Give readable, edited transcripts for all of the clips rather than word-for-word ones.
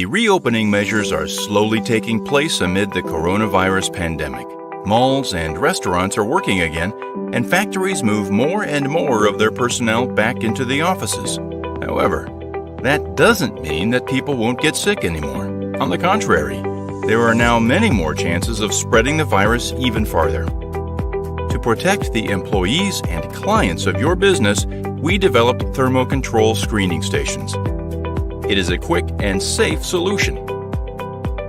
The reopening measures are slowly taking place amid the coronavirus pandemic. Malls and restaurants are working again, and factories move more and more of their personnel back into the offices. However, that doesn't mean that people won't get sick anymore. On the contrary, there are now many more chances of spreading the virus even farther. To protect the employees and clients of your business, we developed thermocontrol screening stations. It is a quick and safe solution.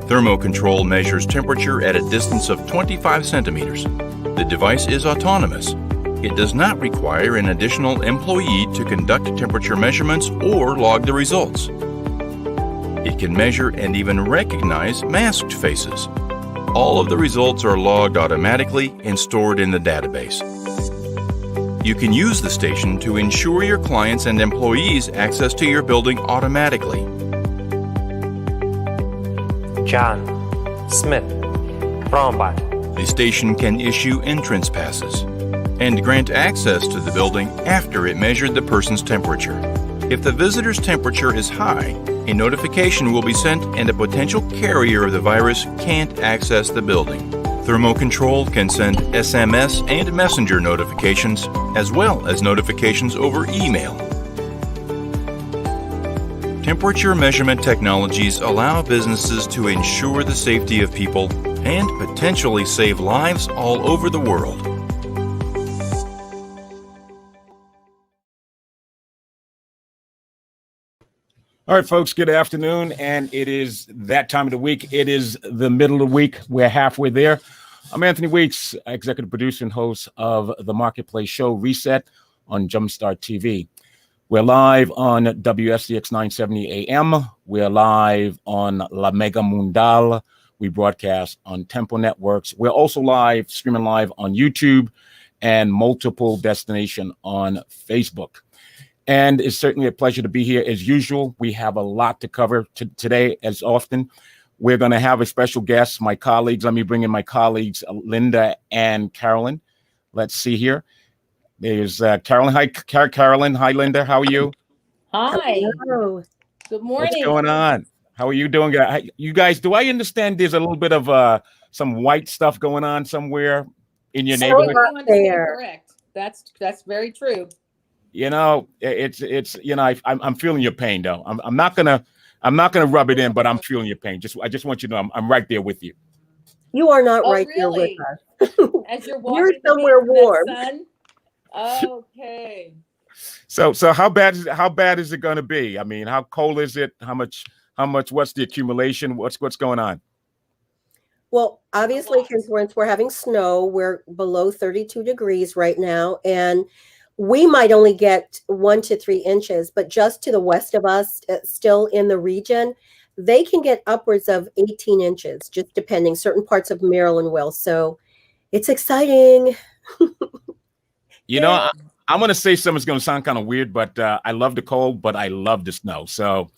Thermocontrol measures temperature at a distance of 25 centimeters. The device is autonomous. It does not require an additional employee to conduct temperature measurements or log the results. It can measure and even recognize masked faces. All of the results are logged automatically and stored in the database. You can use the station to ensure your clients and employees access to your building automatically. John Smith Robot. The station can issue entrance passes and grant access to the building after it measured the person's temperature. If the visitor's temperature is high, a notification will be sent and a potential carrier of the virus can't access the building. Thermocontrol can send SMS and messenger notifications, as well as notifications over email. Temperature measurement technologies allow businesses to ensure the safety of people and potentially save lives all over the world. All right, folks, good afternoon. And it is that time of the week. It is the middle of the week. We're halfway there. I'm Anthony Weeks, executive producer and host of the Marketplace show Reset on JumpStart TV. We're live on WSCX 970 AM. We're live on La Mega Mundial. We broadcast on Tempo Networks. We're also streaming live on YouTube and multiple destinations on Facebook. And it's certainly a pleasure to be here as usual. We have a lot to cover today, as often. We're going to have a special guest, my colleagues. Let me bring in my colleagues, Linda and Carolyn. Let's see here. There's Carolyn. Hi, Carolyn. Hi, Linda. How are you? Hi. Hello. Good morning. What's going on? How are you doing? You guys, do I understand there's a little bit of some white stuff going on somewhere in your neighborhood? Correct. That's very true. You know, I'm feeling your pain though. I'm not gonna rub it in, but I'm feeling your pain. I just want you to know I'm right there with you. You are not right really? there with us. As you're walking, you're somewhere warm. Okay. So how bad is it going to be? I mean, how cold is it? How much? What's the accumulation? What's going on? Well, obviously, since we're having snow, we're below 32 degrees right now, and we might only get 1 to 3 inches, but just to the west of us, still in the region, they can get upwards of 18 inches, just depending. Certain parts of Maryland will. So it's exciting. You know, I'm going to say something's going to sound kind of weird, but I love the cold, but I love the snow. So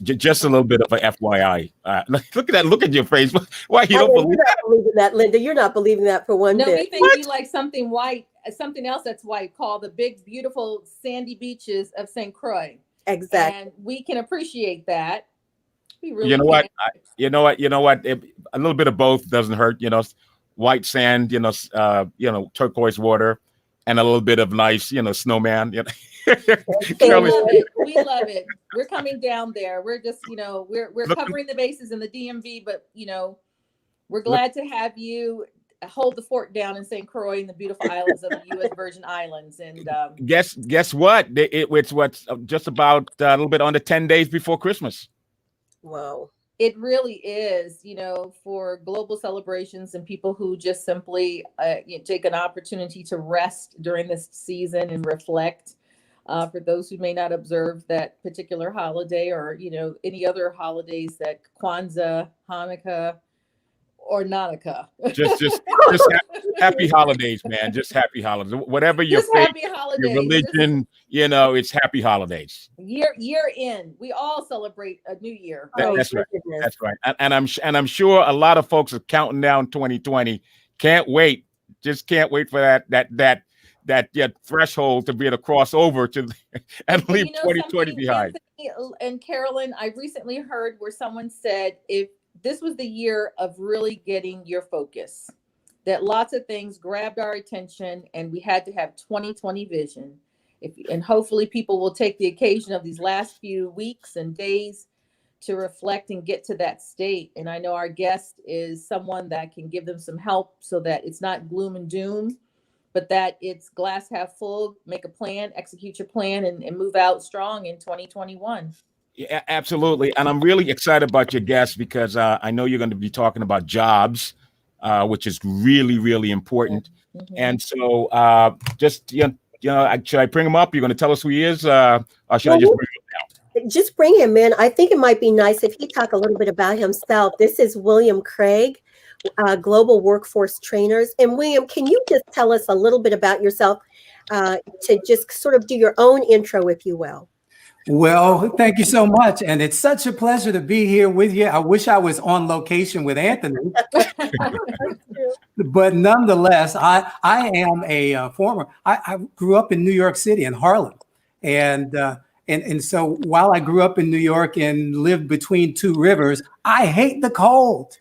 just a little bit of a FYI. Look at that. Look at your face. Why you don't believe that? Believing that, Linda? You're not believing that for one bit. No, we think you like something white. Something else that's white called the big, beautiful sandy beaches of St. Croix. Exactly. And we can appreciate that. We really you know what? A little bit of both doesn't hurt. You know, white sand, turquoise water, and a little bit of nice, snowman. We love it. We love it. We're coming down there. We're just, we're covering the bases in the DMV, but, we're glad to have you hold the fort down in St. Croix and the beautiful islands of the U.S. Virgin Islands. And guess what? It's what's just about a little bit under 10 days before Christmas. Wow. It really is, for global celebrations and people who just simply take an opportunity to rest during this season and reflect. For those who may not observe that particular holiday or, any other holidays that Kwanzaa, Hanukkah, or Hanukkah. Just happy holidays, man. Just happy holidays. Whatever your faith, your religion, it's happy holidays. Year in, we all celebrate a new year. That's right. That's right. And I'm sure a lot of folks are counting down 2020. Can't wait. Just can't wait for that threshold to be able to cross over to and leave You know 2020 something, behind. Anthony and Carolyn, I recently heard where someone said if this was the year of really getting your focus, that lots of things grabbed our attention and we had to have 2020 vision. And hopefully people will take the occasion of these last few weeks and days to reflect and get to that state. And I know our guest is someone that can give them some help so that it's not gloom and doom, but that it's glass half full, make a plan, execute your plan, and move out strong in 2021. Yeah, absolutely. And I'm really excited about your guest because I know you're going to be talking about jobs, which is really, really important. Mm-hmm. And so just, should I bring him up? You're going to tell us who he is? Or should I just bring him up? Just bring him in. I think it might be nice if he talk a little bit about himself. This is William Craig, Global Workforce Trainers. And William, can you just tell us a little bit about yourself to just sort of do your own intro, if you will? Well, thank you so much. And it's such a pleasure to be here with you. I wish I was on location with Anthony. But nonetheless, I am a former, I grew up in New York City in Harlem. And so while I grew up in New York and lived between two rivers, I hate the cold.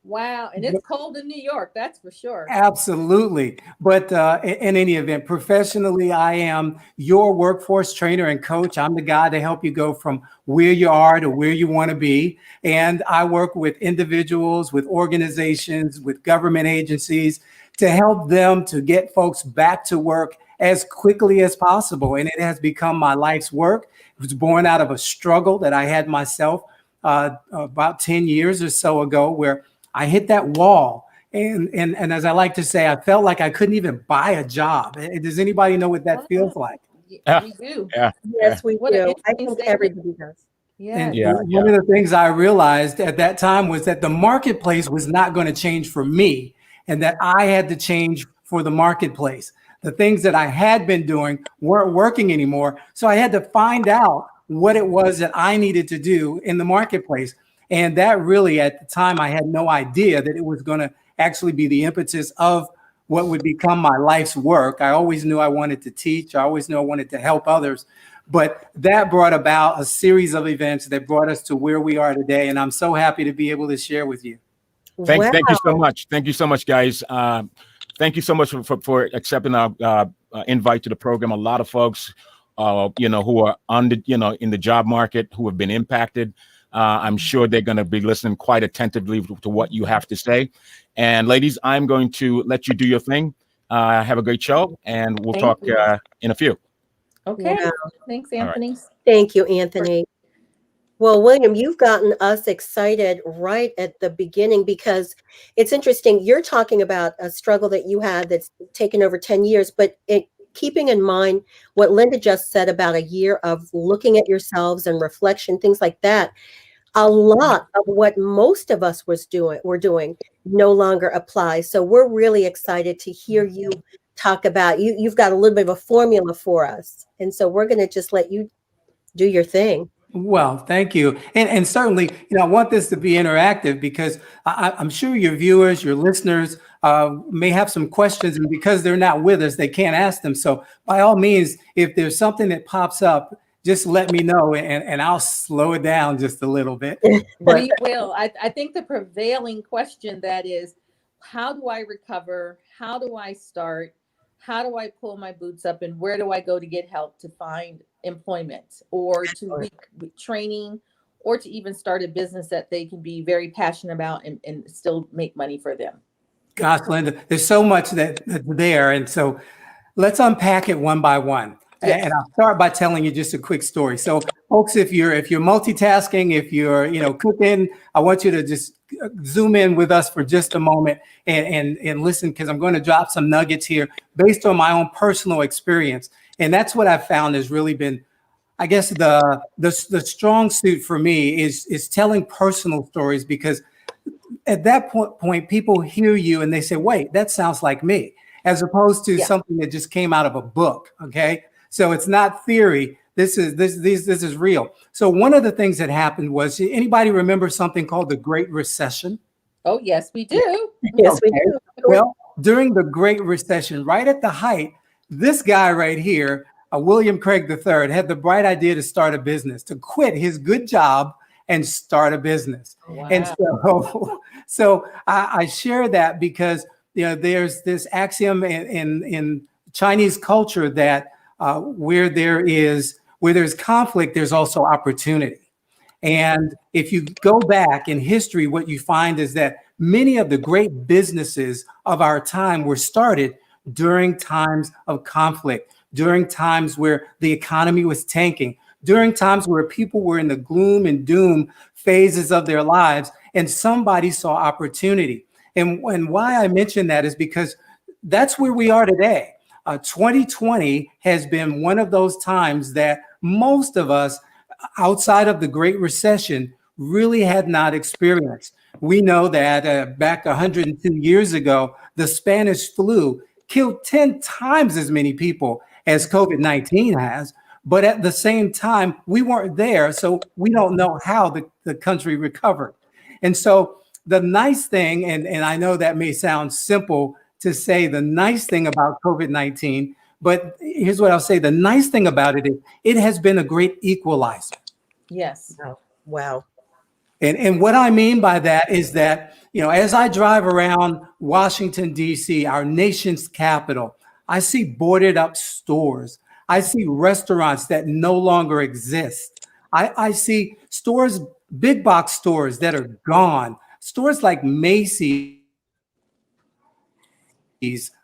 Wow. And it's cold in New York, that's for sure. Absolutely. But in any event, professionally, I am your workforce trainer and coach. I'm the guy to help you go from where you are to where you want to be. And I work with individuals, with organizations, with government agencies to help them to get folks back to work as quickly as possible. And it has become my life's work. It was born out of a struggle that I had myself about 10 years or so ago, where I hit that wall. And as I like to say, I felt like I couldn't even buy a job. Does anybody know what that feels like? We do. Yeah. Yes, we What an do. I interesting think statement. everybody does. Yeah. And one of the things I realized at that time was that the marketplace was not going to change for me, and that I had to change for the marketplace. The things that I had been doing weren't working anymore. So I had to find out what it was that I needed to do in the marketplace. And that really, at the time, I had no idea that it was going to actually be the impetus of what would become my life's work. I always knew I wanted to teach. I always knew I wanted to help others. But that brought about a series of events that brought us to where we are today. And I'm so happy to be able to share with you. Thank you so much. Thank you so much, guys. Thank you so much for accepting our invite to the program. A lot of folks, who are in the job market, who have been impacted. I'm sure they're going to be listening quite attentively to what you have to say. And ladies, I'm going to let you do your thing. Have a great show, and we'll talk in a few. Okay. Wow. Thanks, Anthony. Right. Thank you, Anthony. Well, William, you've gotten us excited right at the beginning, because it's interesting. You're talking about a struggle that you had that's taken over 10 years, but keeping in mind what Linda just said about a year of looking at yourselves and reflection, things like that, a lot of what most of us were doing no longer applies. So we're really excited to hear you talk about, you've got a little bit of a formula for us. And so we're going to just let you do your thing. Well, thank you. And certainly, I want this to be interactive, because I'm sure your viewers, your listeners may have some questions, and because they're not with us, they can't ask them. So by all means, if there's something that pops up, just let me know, and I'll slow it down just a little bit. But We will. I think the prevailing question that is, how do I recover? How do I start? How do I pull my boots up, and where do I go to get help to find employment, or to training, or to even start a business that they can be very passionate about and still make money for them? gosh, Linda, there's so much that's there. And so let's unpack it one by one. Yes. And I'll start by telling you just a quick story. So folks, if you're multitasking, if you're, cooking, I want you to just zoom in with us for just a moment and listen, because I'm going to drop some nuggets here based on my own personal experience. And that's what I've found has really been, I guess, the strong suit for me is telling personal stories, because at that point, people hear you and they say, wait, that sounds like me, as opposed to something that just came out of a book. Okay. So it's not theory. This is real. So one of the things that happened was, anybody remember something called the Great Recession? Oh, yes, we do. Yes, we do. Well, during the Great Recession, right at the height, this guy right here, William Craig III, had the bright idea to start a business, to quit his good job and start a business. Wow. And so I share that because there's this axiom in Chinese culture that where there's conflict, there's also opportunity. And if you go back in history, what you find is that many of the great businesses of our time were started during times of conflict, during times where the economy was tanking, during times where people were in the gloom and doom phases of their lives, and somebody saw opportunity. And why I mention that is because that's where we are today. 2020 has been one of those times that most of us, outside of the Great Recession, really had not experienced. We know that back 102 years ago, the Spanish flu killed 10 times as many people as COVID-19 has. But at the same time, we weren't there, so we don't know how the country recovered. And so the nice thing, and I know that may sound simple to say the nice thing about COVID-19, but here's what I'll say. The nice thing about it is it has been a great equalizer. Yes. Wow. And what I mean by that is that, as I drive around Washington, D.C., our nation's capital, I see boarded up stores. I see restaurants that no longer exist. I see stores, big box stores that are gone. Stores like Macy's.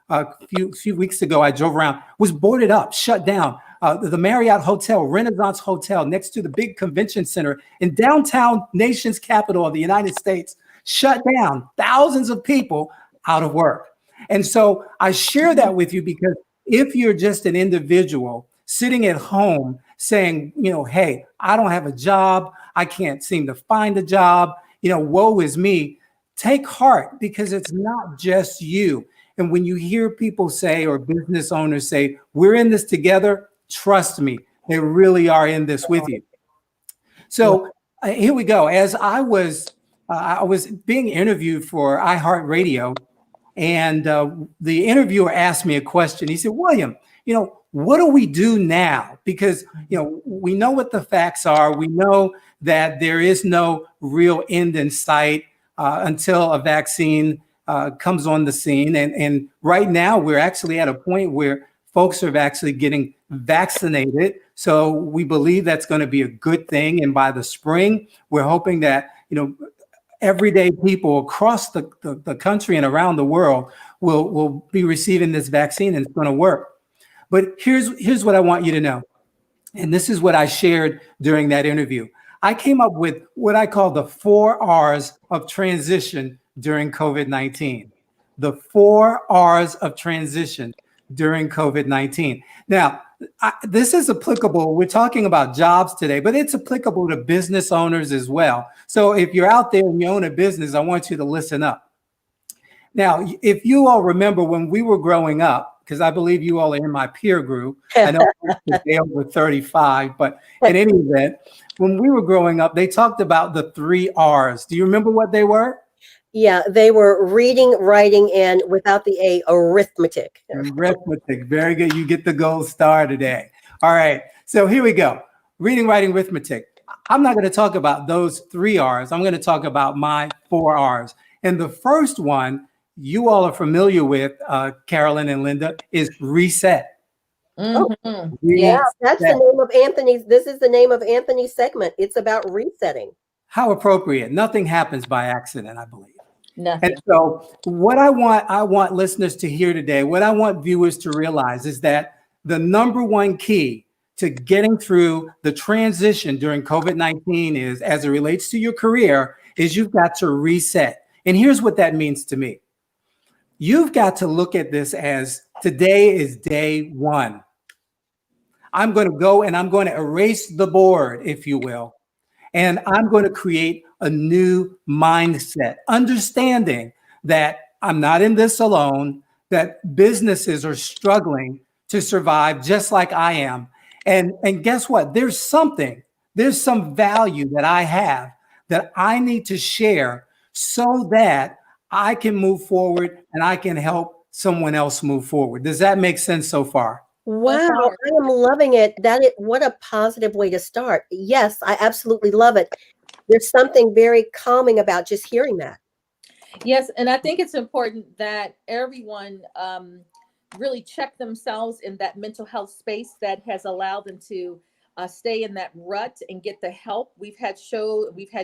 A few weeks ago, I drove around, was boarded up, shut down. The Marriott Hotel, Renaissance Hotel, next to the big convention center in downtown nation's capital of the United States, shut down. Thousands of people out of work. And so I share that with you because if you're just an individual sitting at home saying, hey, I don't have a job, I can't seem to find a job, woe is me, take heart because it's not just you. And when you hear people say, or business owners say, we're in this together, trust me, they really are in this with you. So here we go. As I was being interviewed for iHeartRadio, and the interviewer asked me a question. He said, William, what do we do now? Because, we know what the facts are. We know that there is no real end in sight until a vaccine comes on the scene. And right now, we're actually at a point where folks are actually getting vaccinated. So we believe that's going to be a good thing. And by the spring, we're hoping that, everyday people across the country and around the world will be receiving this vaccine and it's going to work. But here's what I want you to know. And this is what I shared during that interview. I came up with what I call the 4 R's of transition during COVID-19. The 4 R's of transition during COVID-19. Now, this is applicable. We're talking about jobs today, but it's applicable to business owners as well. So if you're out there and you own a business, I want you to listen up. Now, if you all remember when we were growing up, because I believe you all are in my peer group, I know they're over 35, but in any event, when we were growing up, they talked about the 3 R's. Do you remember what they were? Yeah, they were reading, writing, and without the A, arithmetic. Arithmetic. Very good. You get the gold star today. All right. So here we go. Reading, writing, arithmetic. I'm not going to talk about those 3 R's. I'm going to talk about my 4 R's. And the first one you all are familiar with, Carolyn and Linda, is reset. Mm-hmm. Yeah, that's the name of Anthony's. This is the name of Anthony's segment. It's about resetting. How appropriate. Nothing happens by accident, I believe. Nothing. And so what I want listeners to hear today, what I want viewers to realize is that the number one key to getting through the transition during COVID-19 is, as it relates to your career, is you've got to reset. And here's what that means to me. You've got to look at this as today is day one. I'm going to go and I'm going to erase the board, if you will. And I'm going to create a new mindset, understanding that I'm not in this alone, that businesses are struggling to survive just like I am. And guess what? There's some value that I have that I need to share so that I can move forward and I can help someone else move forward. Does that make sense so far? Wow, I am loving it. What a positive way to start. Yes, I absolutely love it. There's something very calming about just hearing that. Yes, and I think it's important that everyone really check themselves in that mental health space that has allowed them to stay in that rut and get the help. We've had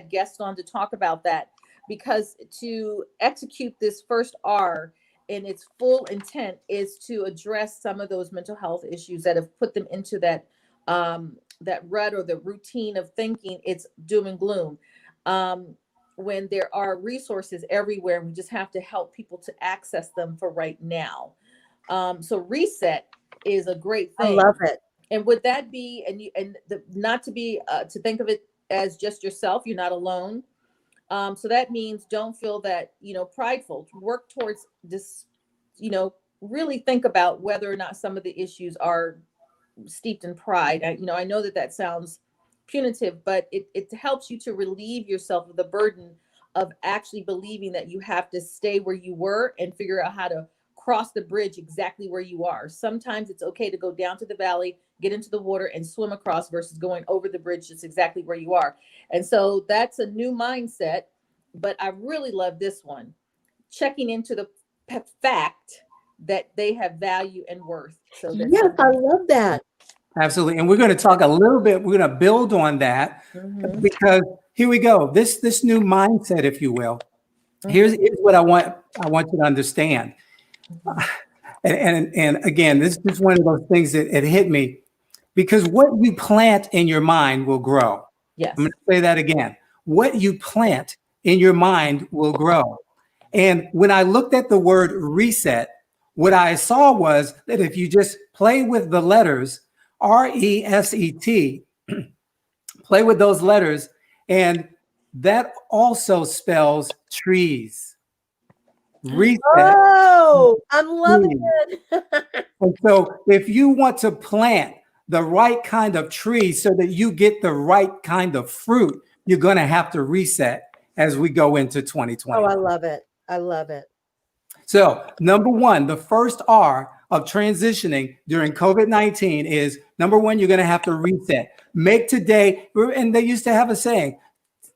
guests on to talk about that, because to execute this first R in its full intent is to address some of those mental health issues that have put them into that rut or the routine of thinking it's doom and gloom. When there are resources everywhere, we just have to help people to access them for right now. So reset is a great thing. I love it. And would that be, not to be, to think of it as just yourself, you're not alone. So that means don't feel that, prideful, work towards this, really think about whether or not some of the issues are steeped in pride. I know that sounds punitive, but it helps you to relieve yourself of the burden of actually believing that you have to stay where you were and figure out how to cross the bridge exactly where you are. Sometimes it's okay to go down to the valley, get into the water and swim across versus going over the bridge just exactly where you are. And so that's a new mindset, but I really love this one. Checking into the fact that they have value and worth. So yes, I love that. Absolutely. And we're going to talk a little bit, we're going to build on that, because here we go. This new mindset, if you will. Here's what I want you to understand. And again, this is one of those things that it hit me, because what you plant in your mind will grow. Yes. I'm going to say that again. What you plant in your mind will grow. And when I looked at the word reset, what I saw was that if you just play with the letters, R-E-S-E-T, play with those letters, and that also spells trees. Reset. Oh, I'm loving it. And so if you want to plant the right kind of tree so that you get the right kind of fruit, you're going to have to reset as we go into 2020. Oh, I love it. I love it. So number one, the first R of transitioning during COVID-19 is, number one, you're going to have to reset. Make today, and they used to have a saying,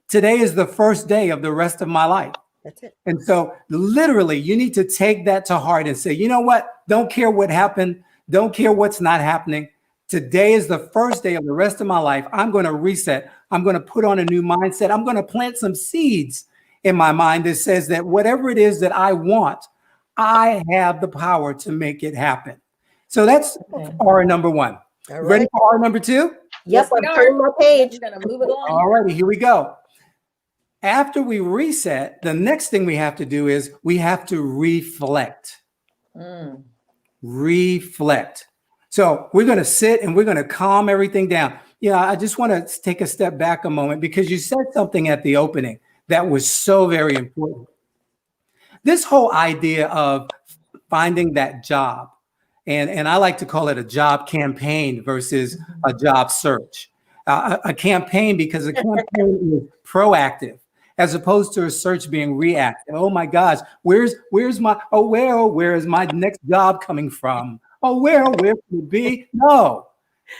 today is the first day of the rest of my life. That's it. And so literally you need to take that to heart and say, you know what? Don't care what happened. Don't care what's not happening. Today is the first day of the rest of my life. I'm going to reset. I'm going to put on a new mindset. I'm going to plant some seeds in my mind that says that whatever it is that I want, I have the power to make it happen. So that's R number one. All right. Ready for R number two? Yep, I'm turning my page. We're gonna move it along. All righty, here we go. After we reset, the next thing we have to do is we have to reflect. Reflect. So we're going to sit and we're going to calm everything down. I just want to take a step back a moment, because you said something at the opening that was so very important. This whole idea of finding that job, and I like to call it a job campaign versus a job search. A campaign, because a campaign is proactive, as opposed to a search being reactive. Oh my gosh, where is my next job coming from? Oh, where could it be? No,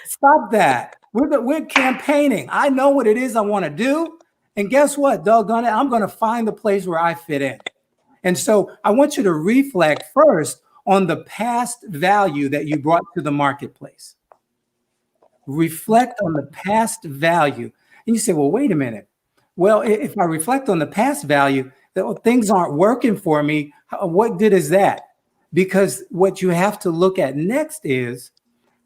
stop that. We're campaigning. I know what it is I want to do. And guess what? Doggone it, I'm going to find the place where I fit in. And so I want you to reflect first on the past value that you brought to the marketplace. Reflect on the past value. And you say, well, wait a minute. Well, if I reflect on the past value, that things aren't working for me, what good is that? Because what you have to look at next is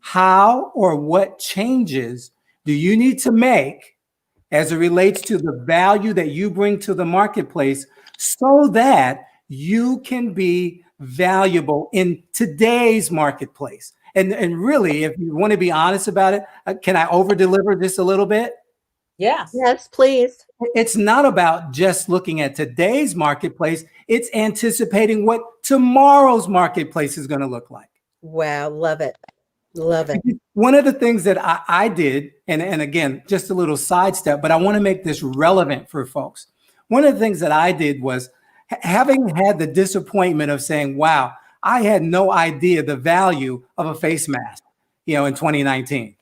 how or what changes do you need to make as it relates to the value that you bring to the marketplace, so that you can be valuable in today's marketplace. And really, if you want to be honest about it, can I over deliver just a little bit? Yes. Yes, please. It's not about just looking at today's marketplace. It's anticipating what tomorrow's marketplace is going to look like. Wow. Love it. Love it. One of the things that I did, and again, just a little sidestep, but I want to make this relevant for folks. One of the things that I did was, having had the disappointment of saying, wow, I had no idea the value of a face mask, in 2019.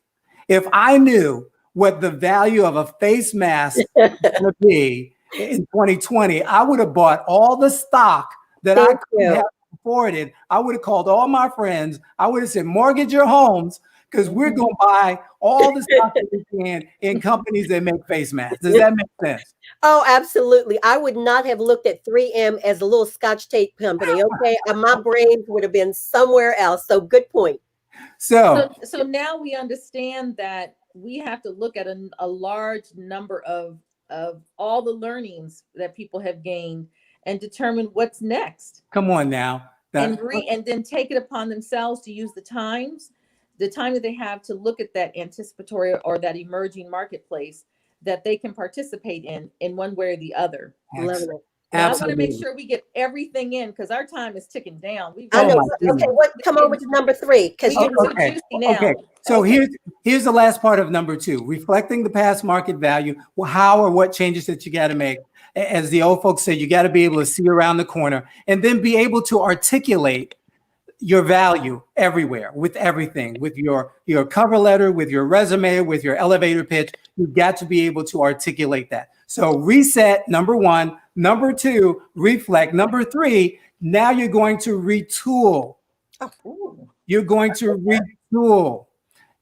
If I knew what the value of a face mask was going to be in 2020, I would have bought all the stock that I could have afforded. I would have called all my friends. I would have said, mortgage your homes, because we're going to buy all the stock that we can in companies that make face masks. Does that make sense? Oh, absolutely. I would not have looked at 3M as a little Scotch tape company. Okay. My brain would have been somewhere else. So good point. So now we understand that we have to look at a large number of all the learnings that people have gained and determine what's next. Come on now. And then take it upon themselves to use the time that they have to look at that anticipatory or that emerging marketplace that they can participate in one way or the other. Love it. I want to make sure we get everything in because our time is ticking down. I know. Okay, come over to number 3 because okay. So here's the last part of number 2: reflecting the past market value. Well, how or what changes that you got to make? As the old folks say, you got to be able to see around the corner and then be able to articulate your value everywhere with everything, with your cover letter, with your resume, with your elevator pitch. You've got to be able to articulate that. So reset, number 1. Number 2, reflect. Number 3, now you're going to retool. You're going to retool.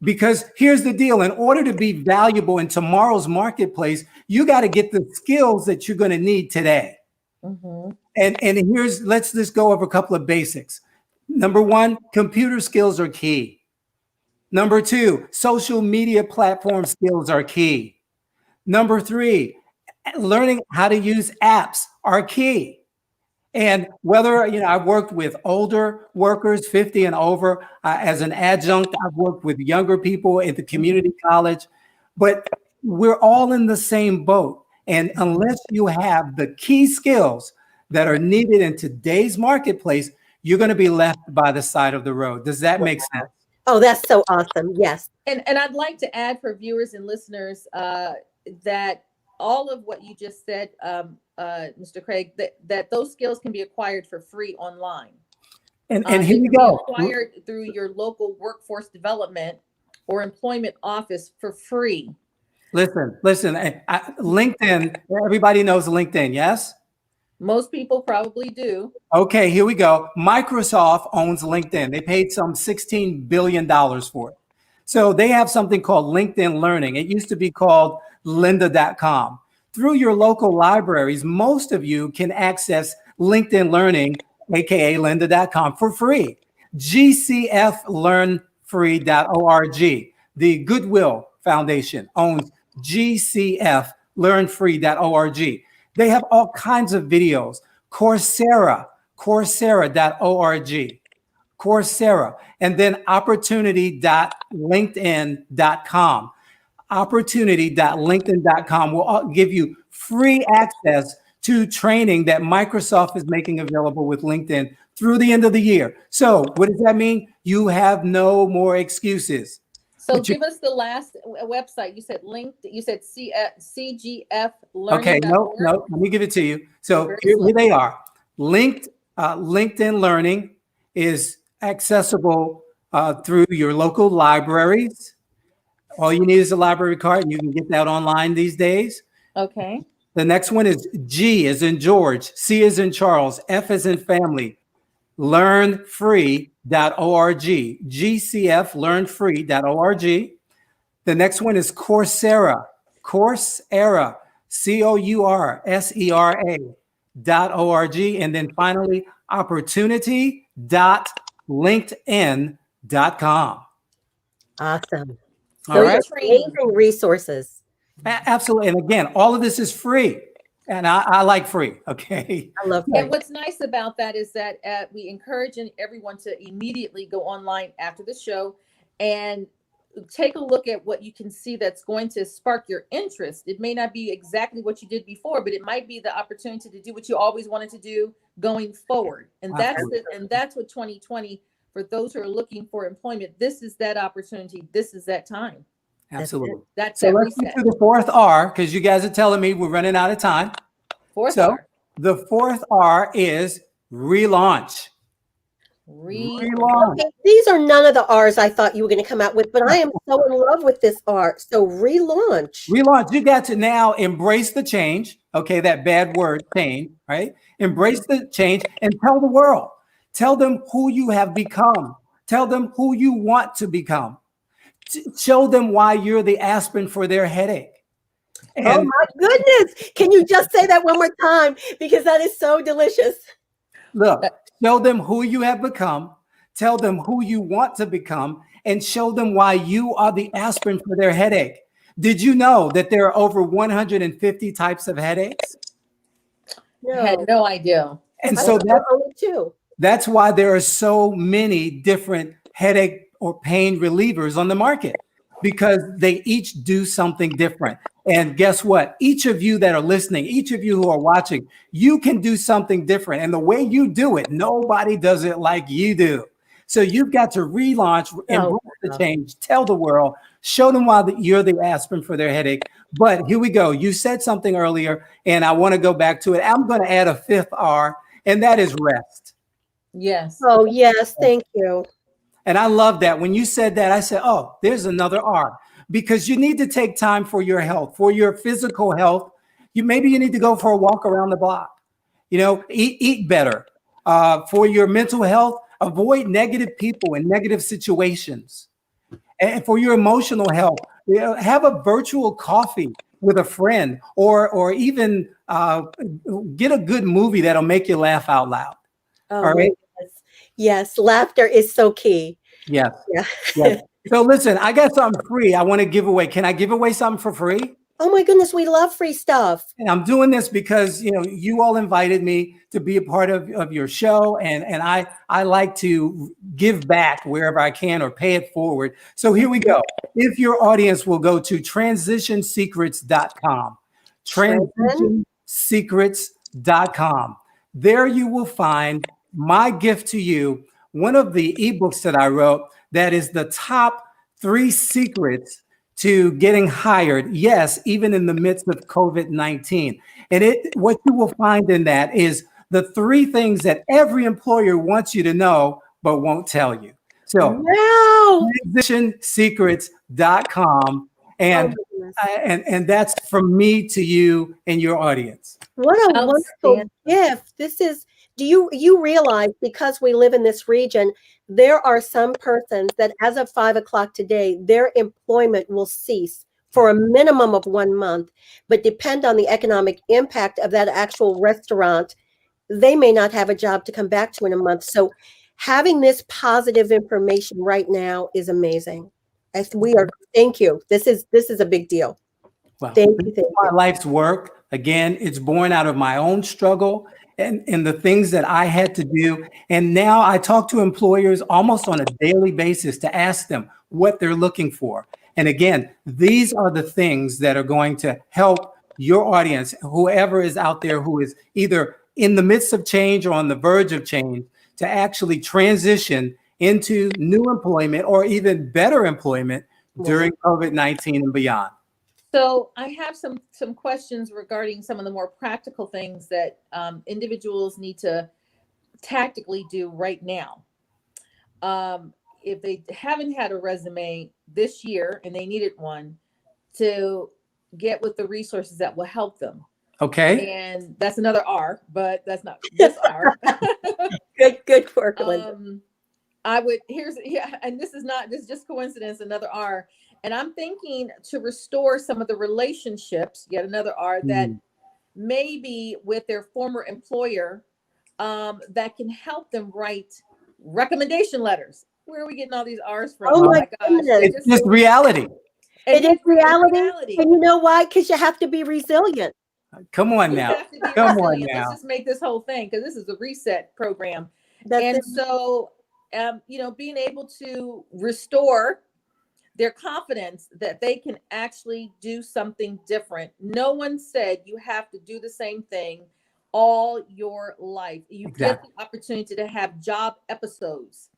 Because here's the deal. In order to be valuable in tomorrow's marketplace, you got to get the skills that you're going to need today. And let's just go over a couple of basics. Number 1, computer skills are key. Number 2, social media platform skills are key. Number 3, learning how to use apps are key. And whether, I've worked with older workers, 50 and over, as an adjunct, I've worked with younger people at the community college, but we're all in the same boat. And unless you have the key skills that are needed in today's marketplace, you're going to be left by the side of the road. Does that make sense? Oh, that's so awesome. Yes. And I'd like to add for viewers and listeners that all of what you just said, Mr. Craig, that those skills can be acquired for free online. And here we go. Acquired through your local workforce development or employment office for free. Listen, LinkedIn, everybody knows LinkedIn, yes? Most people probably do. Okay, here we go. Microsoft owns LinkedIn. They paid some $16 billion for it. So they have something called LinkedIn Learning. It used to be called lynda.com. Through your local libraries, most of you can access LinkedIn Learning, aka lynda.com, for free. GCFlearnfree.org. The Goodwill Foundation owns GCFlearnfree.org. They have all kinds of videos. Coursera, Coursera.org. Coursera. And then opportunity.linkedin.com. Opportunity.linkedin.com will give you free access to training that Microsoft is making available with LinkedIn through the end of the year. So what does that mean? You have no more excuses. So give us the last website. You said CGF Learning. Okay, no, let me give it to you. So here they are. LinkedIn Learning is accessible through your local libraries. All you need is a library card, and you can get that online these days. Okay. The next one is G as in George, C as in Charles, F as in family, learnfree.org, GCFlearnfree.org. The next one is Coursera, Coursera, COURSERA.org. And then finally, opportunity.linkedin.com. Awesome. All right. Amazing resources. Absolutely. And again, all of this is free. And I like free. Okay. I love that. And what's nice about that is that we encourage everyone to immediately go online after the show and take a look at what you can see that's going to spark your interest. It may not be exactly what you did before, but it might be the opportunity to do what you always wanted to do going forward. And that's what 2020, for those who are looking for employment, this is that opportunity. This is that time. Absolutely. That's so let's get to the fourth R, because you guys are telling me we're running out of time. Fourth R. The fourth R is relaunch. Relaunch. Okay, these are none of the R's I thought you were going to come out with, but I am so in love with this R. So relaunch. Relaunch. You got to now embrace the change. Okay, that bad word, change, right? Embrace the change and tell the world. Tell them who you have become. Tell them who you want to become. Show them why you're the aspirin for their headache. Oh And my goodness. Can you just say that one more time? Because that is so delicious. look, show them who you have become. Tell them who you want to become and show them why you are the aspirin for their headache. Did you know that there are over 150 types of headaches? I had no idea. And I so thought there were only two. that's why there are so many different headache or pain relievers on the market, because they each do something different. And guess what? Each of you that are listening, each of you who are watching, you can do something different. And the way you do it, nobody does it like you do. So you've got to relaunch, embrace the change, tell the world, show them why you're the aspirin for their headache. But here we go. You said something earlier, and I want to go back to it. I'm going to add a fifth R, and that is rest. Yes. Oh, yes. Thank you. And I love that. When you said that, I said, oh, there's another R, because you need to take time for your health, for your physical health. Maybe you need to go for a walk around the block, eat better. For your mental health, avoid negative people and negative situations. And for your emotional health, have a virtual coffee with a friend, or even get a good movie that'll make you laugh out loud. Oh, all right. Yes, laughter is so key. Yes. Yeah. Yes. So listen, I got something free I want to give away. Can I give away something for free? Oh my goodness, we love free stuff. And I'm doing this because you all invited me to be a part of your show, and I like to give back wherever I can or pay it forward. So here we go. If your audience will go to transitionsecrets.com, transitionsecrets.com, there you will find my gift to you, one of the ebooks that I wrote that is the top 3 secrets to getting hired. Yes, even in the midst of COVID-19. And what you will find in that is the 3 things that every employer wants you to know, but won't tell you. So wow. transitionsecrets.com. And that's from me to you and your audience. What a wonderful gift. This is, do you realize, because we live in this region, there are some persons that as of 5 o'clock today, their employment will cease for a minimum of 1 month, but depend on the economic impact of that actual restaurant, they may not have a job to come back to in a month. So having this positive information right now is amazing. Thank you. This is a big deal. Well, thank you. My life's work, again, it's born out of my own struggle and the things that I had to do. And now I talk to employers almost on a daily basis to ask them what they're looking for. And again, these are the things that are going to help your audience, whoever is out there who is either in the midst of change or on the verge of change, to actually transition into new employment or even better employment during COVID-19 and beyond. So I have some questions regarding some of the more practical things that individuals need to tactically do right now. If they haven't had a resume this year and they needed one, to get with the resources that will help them. Okay. And that's another R, but that's not this R. Good work, Linda. And this is just coincidence, another R. And I'm thinking to restore some of the relationships, yet another R, that maybe with their former employer, that can help them write recommendation letters. Where are we getting all these R's from? Oh my goodness. It's just reality. It is reality. And you know why? Because you have to be resilient. Come on now. Come on now. Let's just make this whole thing, because this is a reset program. So, being able to restore their confidence that they can actually do something different. No one said you have to do the same thing all your life. You get the opportunity to have job episodes.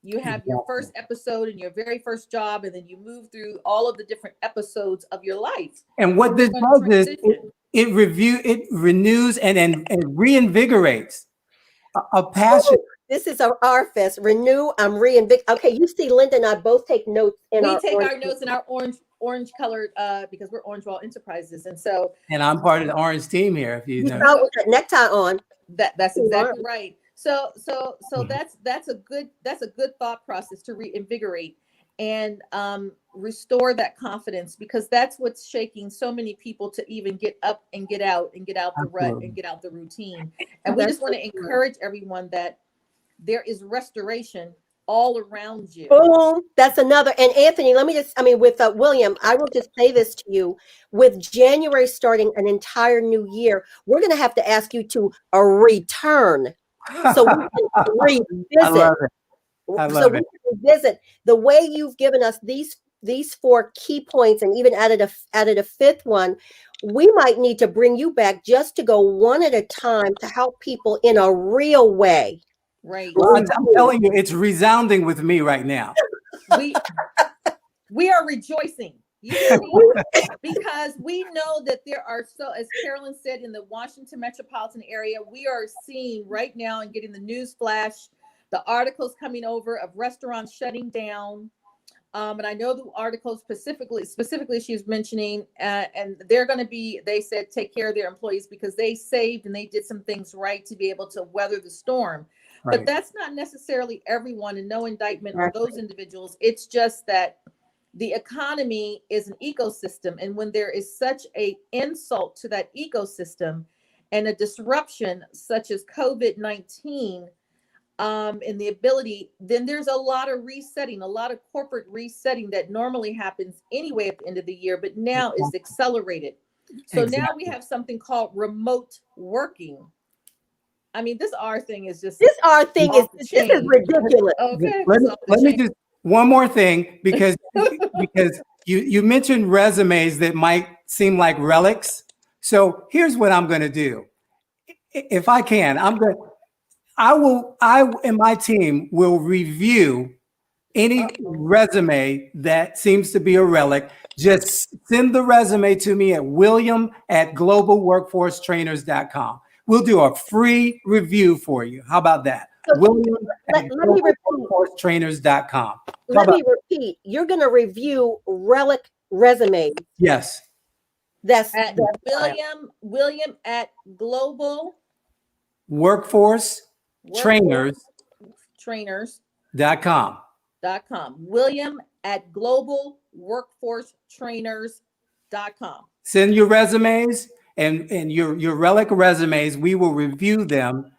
You have your first episode in your very first job, and then you move through all of the different episodes of your life. And what this does is it renews and reinvigorates a passion This is our R-Fest. Renew, reinvent. Okay, you see Linda and I both take notes in We our take orange our notes in our orange colored because we're Orange Wall Enterprises, and so And I'm part of the orange team here, if you know. out with that necktie on. that's You are. exactly right. So that's a good thought process to reinvigorate and restore that confidence, because that's what's shaking so many people to even get up and get out the rut Absolutely. and get out the routine. And we just want to encourage everyone that there is restoration all around you. Boom. That's another. And Anthony, let me just, with William, I will just say this to you. With January starting an entire new year, we're going to have to ask you to return so we can revisit. I love it. I love it. We can revisit the way you've given us these 4 key points, and even added a 5th one. We might need to bring you back just to go one at a time to help people in a real way. Right. Well, I'm telling you, it's resounding with me right now. We are rejoicing. You see? Because we know that there are, so as Carolyn said, in the Washington metropolitan area, we are seeing right now and getting the news flash, the articles coming over of restaurants shutting down. And I know the article specifically she's mentioning, and they're going to be, they said, take care of their employees because they saved and they did some things right to be able to weather the storm. Right. But that's not necessarily everyone, and no indictment on those individuals. It's just that the economy is an ecosystem. And when there is such an insult to that ecosystem and a disruption such as COVID-19, and the ability, then there's a lot of resetting, a lot of corporate resetting that normally happens anyway at the end of the year, but now is accelerated. So now we have something called remote working. I mean, this R thing is just This is ridiculous. Okay. Let me just one more thing, because you mentioned resumes that might seem like relics. So here's what I'm going to do. If I can, I and my team will review any resume that seems to be a relic. Just send the resume to me at william@globalworkforcetrainers.com. We'll do a free review for you. How about that? William@globalworkforcetrainers.com. Let me repeat. You're going to review relic resumes. Yes. That's at William at Global Workforce Trainers.com. William at Global Workforce Trainers.com. Send your resumes and your relic resumes. We will review them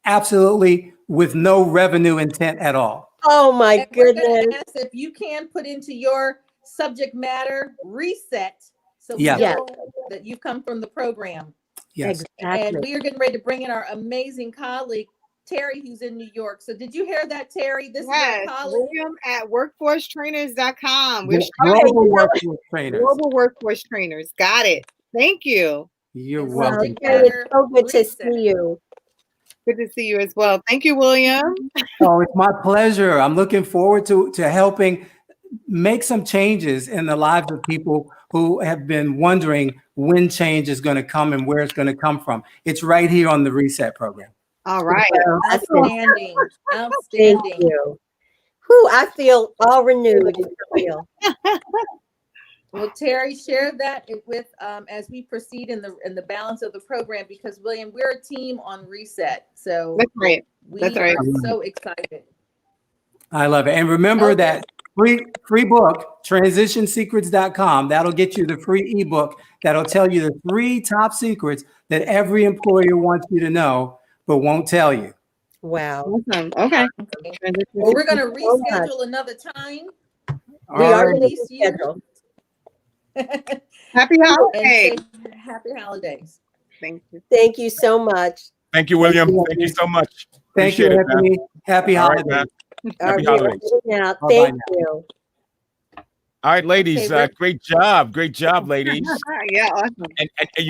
absolutely with no revenue intent at all. Oh my And we're goodness. going to ask if you can put into your subject matter reset, so we know that you come from the program. Yes. Exactly. And we are getting ready to bring in our amazing colleague, Terry, who's in New York. So did you hear that, Terry? This is our colleague. William at workforcetrainers.com. Global Workforce Trainers. Global Workforce Trainers. Got it. Thank you. You're And welcome. It's so good to Reset. see you. Good to see you as well. Thank you, William. Oh, it's my pleasure. I'm looking forward to helping make some changes in the lives of people who have been wondering when change is going to come and where it's going to come from. It's right here on the Reset program. All right. Outstanding. Thank Outstanding. you. Whew, I feel all renewed. Well, Terry, share that with as we proceed in the balance of the program, because William, we're a team on Reset. So That's right. we That's right. are so excited. I love it. And remember Okay. that free book, transitionsecrets.com. That'll get you the free ebook that'll tell you the 3 top secrets that every employer wants you to know, but won't tell you. Wow. Awesome. Okay. Well, we're going to reschedule another time. We are All right. released schedule. Happy And holidays. say happy holidays. Thank you. Thank you so much. Thank you, William. Thank you so much. Thank you, Appreciate it, man. Anthony. Happy All right, holidays. man. All right, holidays. now, Bye-bye thank now. you. All right, ladies. Okay, Rick. Great job, ladies. Yeah, awesome. And Okay.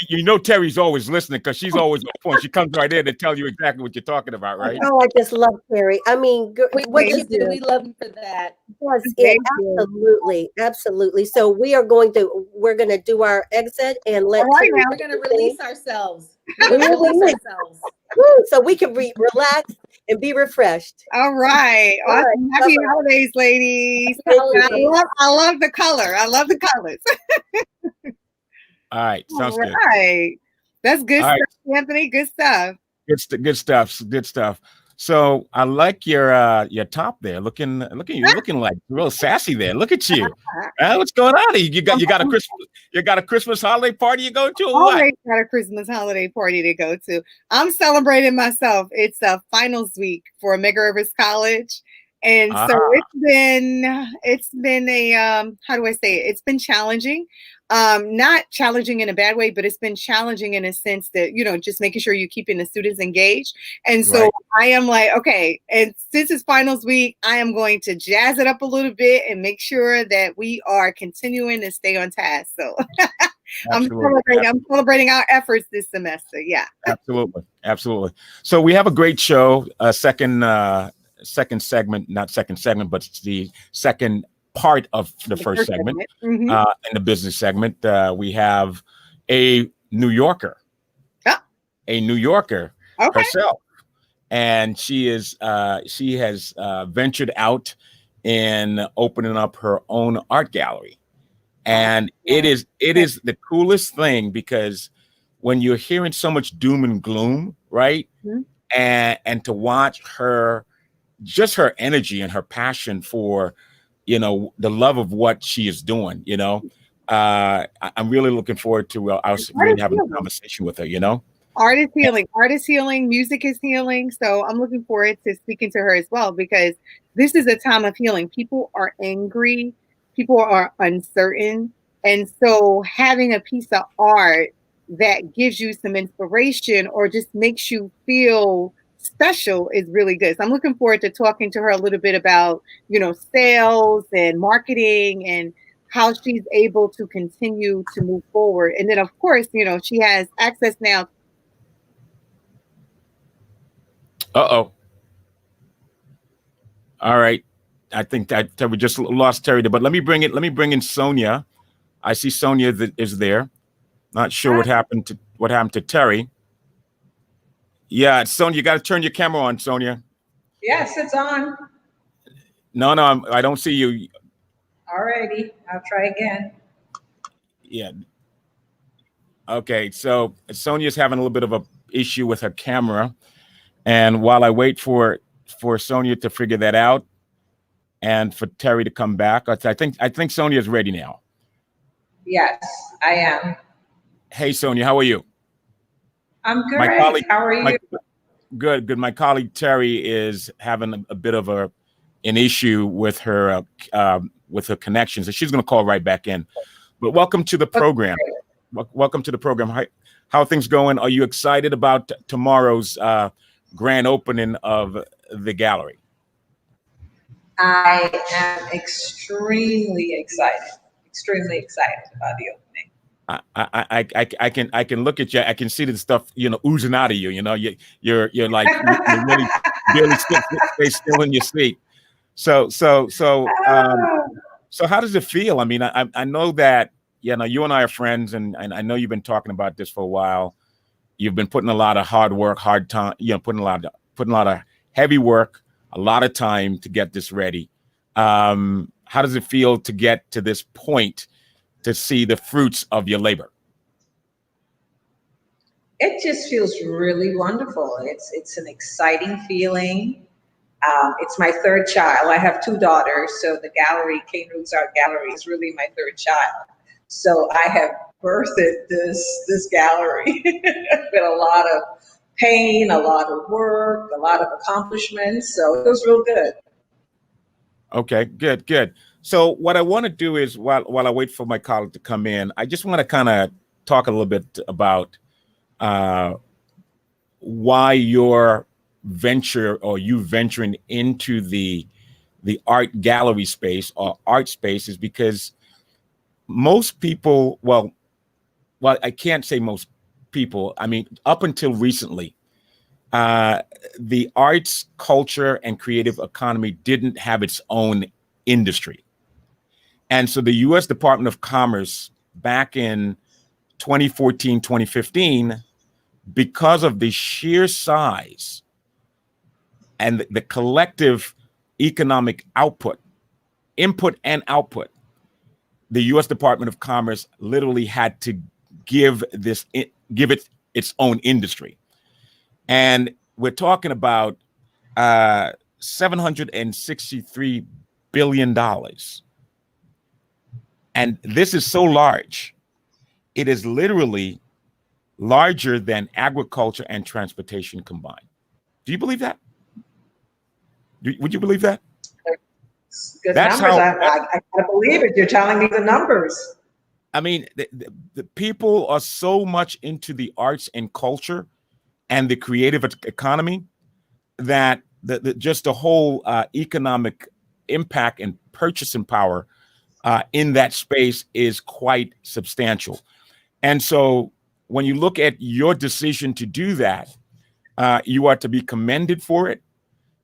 you know Terry's always listening, because she's always on point. She comes right in to tell you exactly what you're talking about, right? Oh, I just love Terry. I mean, what We you do. do. We love you for that. Yes, Thank you. absolutely. So we're going to do our exit and let All right, Terry now. We're going to release ourselves. We're gonna release. Woo, so we can relax and be refreshed. All right. All right, Awesome. Happy bye-bye. holidays, ladies. Happy holidays. I love the color. I love the colors. All right, sounds All good. right. That's good All right. stuff, Anthony. Good stuff. Good stuff. Good stuff. So I like your top there. You're looking like real sassy there. Look at you. What's going on? You got a Christmas holiday party you go to? Or what? Always got a Christmas holiday party to go to. I'm celebrating myself. It's a finals week for Mega Rivers College. And so it's been a how do I say it? It's been challenging. Not challenging in a bad way, but it's been challenging in a sense that, just making sure you're keeping the students engaged. And so Right. I am like, okay, and since it's finals week, I am going to jazz it up a little bit and make sure that we are continuing to stay on task. So I'm celebrating our efforts this semester. Yeah. Absolutely. So we have a great show, second segment, not second segment, but it's the second part of the first segment. Mm-hmm. In the business segment, we have a New Yorker, Okay. herself, and she has ventured out in opening up her own art gallery, and it is the coolest thing, because when you're hearing so much doom and gloom, right, Mm-hmm. and to watch her, just her energy and her passion for the love of what she is doing, I'm really looking forward to us really having a conversation with her, Art is healing, music is healing. So I'm looking forward to speaking to her as well, because this is a time of healing. People are angry, people are uncertain. And so having a piece of art that gives you some inspiration or just makes you feel special is really good. So I'm looking forward to talking to her a little bit about, sales and marketing and how she's able to continue to move forward. And then, of course, she has access now. All right. I think that we just lost Terry there, but let me bring in Sonia. I see Sonia is there. Not sure what happened to Terry. Yeah, Sonia, you got to turn your camera on, Sonia. Yes, it's on. No, I don't see you. Alrighty, I'll try again. Yeah. Okay, so Sonia's having a little bit of a issue with her camera, and while I wait for Sonia to figure that out, and for Terry to come back, I think Sonia's ready now. Yes, I am. Hey, Sonia, how are you? I'm good. How are you? Good. My colleague Terry is having a bit of an issue with her connections, and she's going to call right back in. But welcome to the program. Welcome to the program. How are things going? Are you excited about tomorrow's grand opening of the gallery? I am extremely excited about the opening. I can look at you. I can see the stuff oozing out of you. You're like you really barely stay still in your seat. So how does it feel? I mean, I know that you and I are friends, and I know you've been talking about this for a while. You've been putting a lot of hard work, hard time. Putting a lot of heavy work, a lot of time to get this ready. How does it feel to get to this point, to see the fruits of your labor? It just feels really wonderful. It's an exciting feeling. It's my third child. I have two daughters, so the gallery, Cane Roots Art Gallery, is really my third child. So I have birthed this gallery with a lot of pain, a lot of work, a lot of accomplishments. So it was real good. Okay, good. So what I want to do is, while I wait for my colleague to come in, I just want to kind of talk a little bit about why your venture, or you venturing into the art gallery space or art space, is because most people, well, I can't say most people. I mean, up until recently, the arts, culture, and creative economy didn't have its own industry. And so the U.S. Department of Commerce back in 2014, 2015 because of the sheer size and the collective economic output, input and output, the U.S. Department of Commerce literally had to give it its own industry. And we're talking about $763 billion. And this is so large. It is literally larger than agriculture and transportation combined. Do you believe that? Would you believe that? Good That's numbers. how- I gotta believe it. You're telling me the numbers. I mean, the people are so much into the arts and culture and the creative economy that just the whole economic impact and purchasing power in that space is quite substantial. And so when you look at your decision to do that, you are to be commended for it,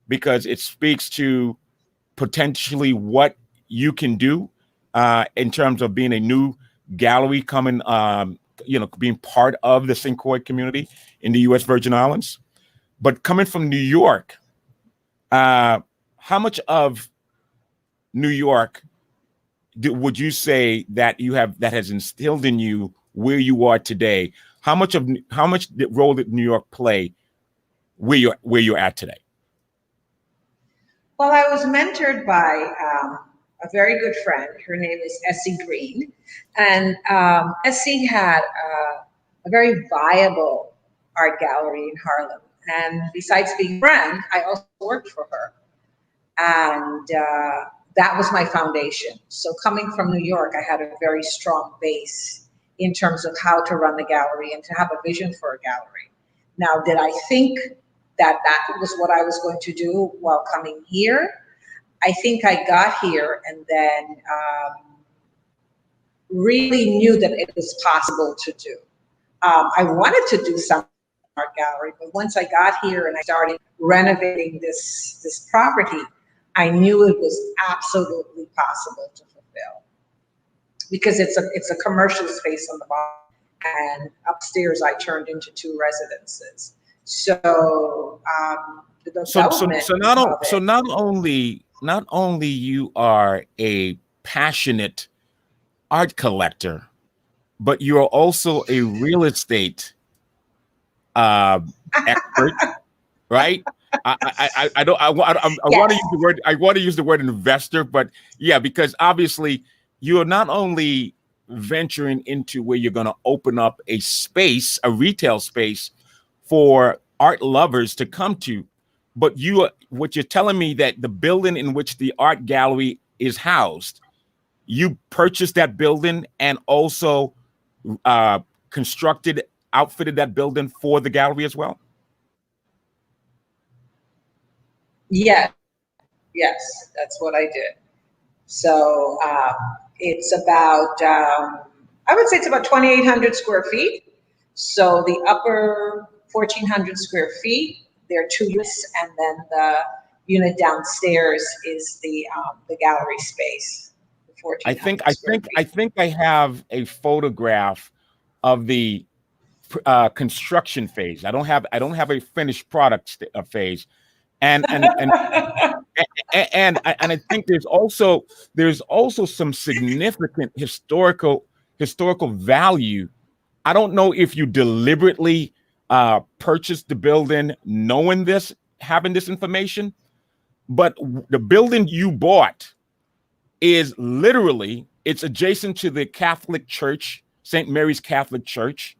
because it speaks to potentially what you can do in terms of being a new gallery coming, being part of the Syncoid community in the U.S. Virgin Islands. But coming from New York, how much of New York would you say that that has instilled in you where you are today? How much role did New York play where you're at today? Well, I was mentored by a very good friend. Her name is Essie Green. And Essie had a very viable art gallery in Harlem. And besides being a friend, I also worked for her. And that was my foundation. So coming from New York, I had a very strong base in terms of how to run the gallery and to have a vision for a gallery. Now, did I think that was what I was going to do while coming here? I think I got here and then really knew that it was possible to do. I wanted to do some art gallery, but once I got here and I started renovating this property, I knew it was absolutely possible to fulfill, because it's a commercial space on the bottom, and upstairs I turned into 2 residences. So not only you are a passionate art collector, but you are also a real estate expert, right? I want to use the word investor, but yeah, because obviously you are not only venturing into where you're going to open up a space, a retail space for art lovers to come to, but what you're telling me that the building in which the art gallery is housed, you purchased that building and also outfitted that building for the gallery as well? Yes, that's what I did. So it's about, I would say it's about 2,800 square feet. So the upper 1,400 square feet, there are 2 units, and then the unit downstairs is the gallery space. I think I have a photograph of the construction phase. I don't have a finished product phase, and I think there's also some significant historical value. I don't know if you deliberately purchased the building having this information, but the building you bought is literally, it's adjacent to the Catholic Church, St. Mary's Catholic Church,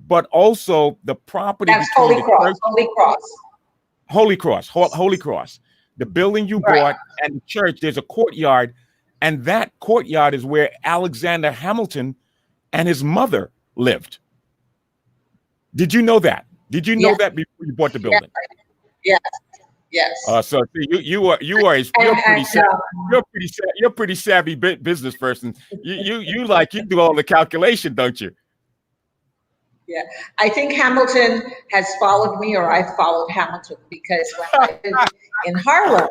but also the property. That's Holy Cross. Holy Cross. The building you bought and the church, there's a courtyard, and that courtyard is where Alexander Hamilton and his mother lived. Did you know that? Did you know that before you bought the building? Yes. So you're pretty savvy business person. You do all the calculation, don't you? Yeah, I think Hamilton has followed me, or I followed Hamilton, because when I lived in Harlem,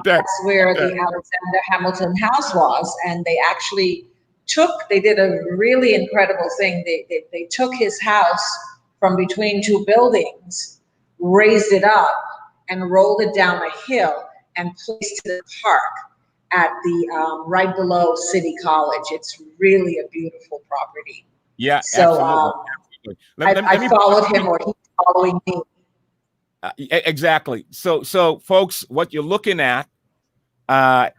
that's where the Alexander Hamilton house was, and they actually did a really incredible thing. They took his house from between two buildings, raised it up and rolled it down a hill and placed it in the park at the right below City College. It's really a beautiful property. Yeah, So absolutely. Let I me followed him, or he's following me. Exactly. So folks, what you're looking at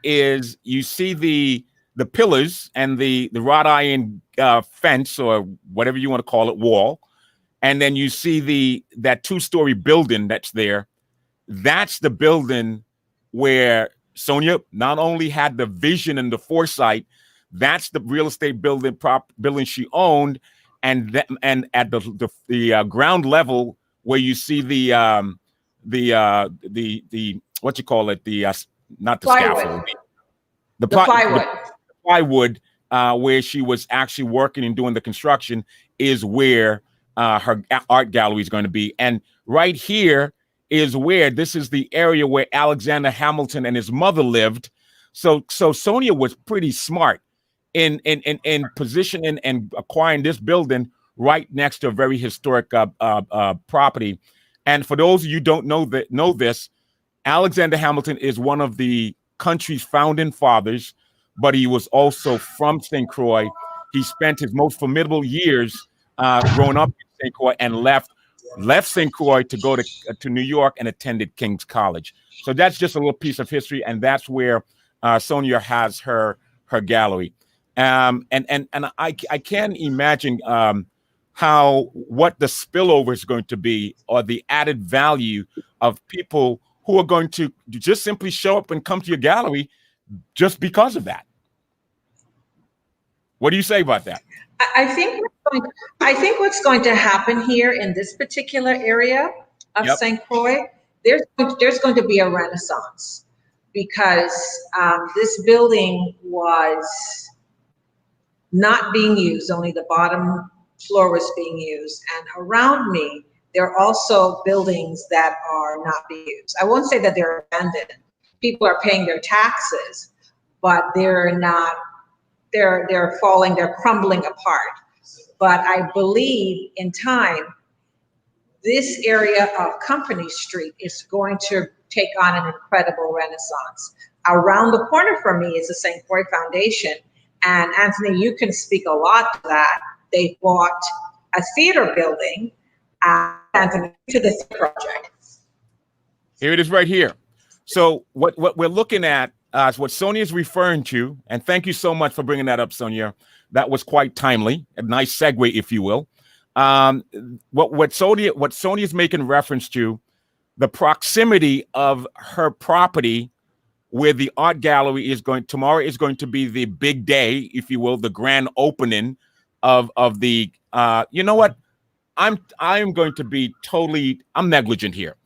is you see the pillars and the wrought iron fence, or whatever you want to call it, wall, and then you see that two-story building that's there. That's the building where Sonia not only had the vision and the foresight. That's the real estate building she owned, and at the ground level where you see the what you call it, not the Plywood. scaffold, The plywood. plywood, where she was actually working and doing the construction, is where her art gallery is going to be. And right here is where this is the area where Alexander Hamilton and his mother lived. So Sonia was pretty smart in positioning and acquiring this building right next to a very historic property. And for those of you who don't know this, Alexander Hamilton is one of the country's founding fathers, but he was also from St. Croix. He spent his most formidable years growing up in St. Croix and left St. Croix to go to New York and attended King's College. So that's just a little piece of history, and that's where Sonia has her gallery. And I can't imagine what the spillover is going to be, or the added value of people who are going to just simply show up and come to your gallery just because of that. What do you say about that? I think what's going to happen here in this particular area of St. Croix, there's going to be a renaissance, because this building was not being used. Only the bottom floor was being used. And around me, there are also buildings that are not being used. I won't say that they're abandoned. People are paying their taxes, but they're not, they're falling, they're crumbling apart. But I believe in time, this area of Company Street is going to take on an incredible renaissance. Around the corner from me is the St. Croix Foundation. And Anthony, you can speak a lot to that. They bought a theater building, Anthony, to the project. Here it is right here. So what we're looking at is what Sonia is referring to, and thank you so much for bringing that up, Sonia. That was quite timely, a nice segue, if you will. What Sonia is making reference to, the proximity of her property, where the art gallery is going. Tomorrow is going to be the big day, if you will, the grand opening of the. You know what? I am going to be totally. I'm negligent here.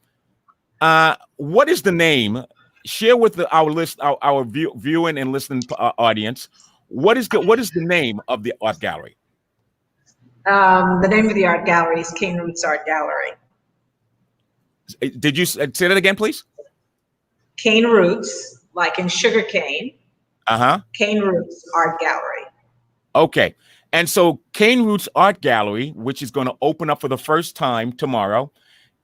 What is the name? Share with our viewing and listening audience. What is the name of the art gallery? The name of the art gallery is Cane Roots Art Gallery. Did you say that again, please? Cane Roots, like in sugar cane. Cane Roots Art Gallery. Okay. And so Cane Roots Art Gallery, which is going to open up for the first time tomorrow,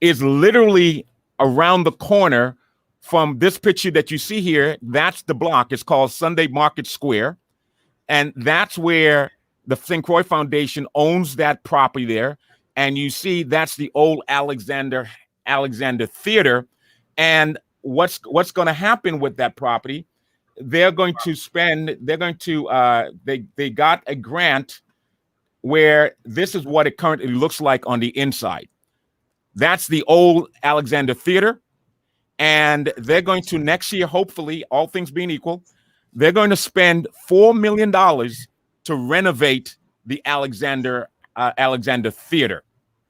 is literally around the corner from this picture that you see here. That's the block. It's called Sunday Market Square. And that's where the St. Croix Foundation owns that property there. And you see that's the old Alexander Theater. And what's going to happen with that property? They got a grant where this is what it currently looks like on the inside. That's the old Alexander Theater. And they're going to next year, hopefully, all things being equal, they're going to spend $4 million to renovate the Alexander Theater.